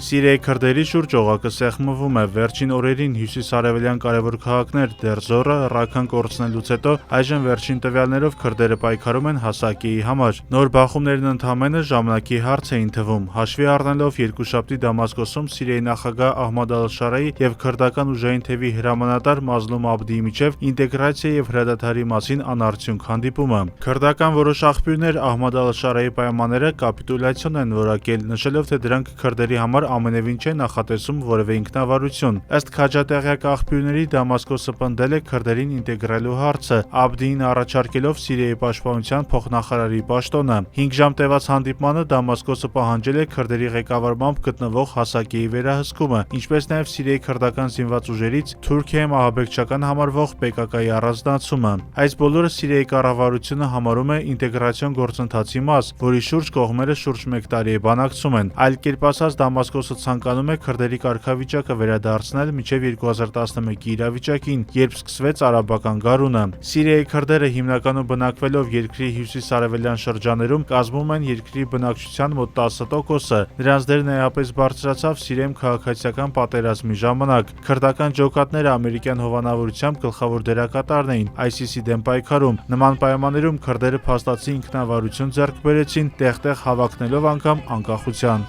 Սիրիայի քրդերի շուրջ օղակը սեղմվում է։ Վերջին օրերին հյուսիսարևելյան կարևոր քաղաքներ Դերզորը, Ռաքան կորցնելուց հետո այժմ վերջին տվյալներով քրդերը պայքարում են Հասակիի համար։ Նոր բախումներն ընդամենը ժամանակի հարց էին թվում։ Հաշվի առնելով երկուշաբթի Դամասկոսում Սիրիայի նախագահ Ահմադ Ալ-Շարայի եւ քրդական ուժային թևի հրամանատար Մազլում Աբդիի միջև ինտեգրացիա եւ հրադադարի մասին անարդյունք հանդիպումը։ Քրդական որոշ աղբյուրներ Ահմադ Ալ-Շարայի պայմանները կապիտուլյացիոն են որակել, նշելով, թե դրանք քրդերի համար ամենևին չէ նախատեսում որևէ ինքնավարություն։ Ըստ քաջատեղյակ աղբյուրների Դամասկոսը պնդել է քրդերին ինտեգրելու հարցը, Աբդիին առաջարկելով Սիրիայի պաշտպանության փոխնախարարի պաշտոնը։ 5 ժամ տևած հանդիպմանը Դամասկոսը պահանջել է քրդերի ղեկավարմամբ գտնվող Հասակիի վերահսկումը, ինչպես նաև Սիրիայի քրդական զինված ուժերից Թուրքիայում ահաբեկչական համարվող PKK-ի առանձնացումը։ Այս բոլորը Սիրիայի կառավարությունը համարում է ինտեգրացիոն գործընթացի մաս, որի շուրջ կողմերը շուրջ 1 տարի է բանակցում են։ Այլ կերպ ասած, Դամասկոսը ցանկանում է քրդերի կարգավիճակը վերադարձնել մինչև 2011-ի իրավիճակին, երբ սկսվեց արաբական գարունը։ Սիրիայի քրդերը հիմնականում բնակվելով երկրի հյուսիս-արևելյան շրջաներում կազմում են երկրի բնակչության մոտ 10%-ը։ Նրանց դերն էապես բարձրացավ Սիրիայում քաղաքացիական պատերազմի ժամանակ։ Քրդական ջոկատները ամերիկյան հովանավորությամբ գլխավոր դերակատարն էին ISIS-ի դեմ պայքարում։ Նման պայմաններում քրդերը փաստացի ինքնավարություն ձեռք բերեցին, տեղ-տեղ հավակնելով անգամ անկախության։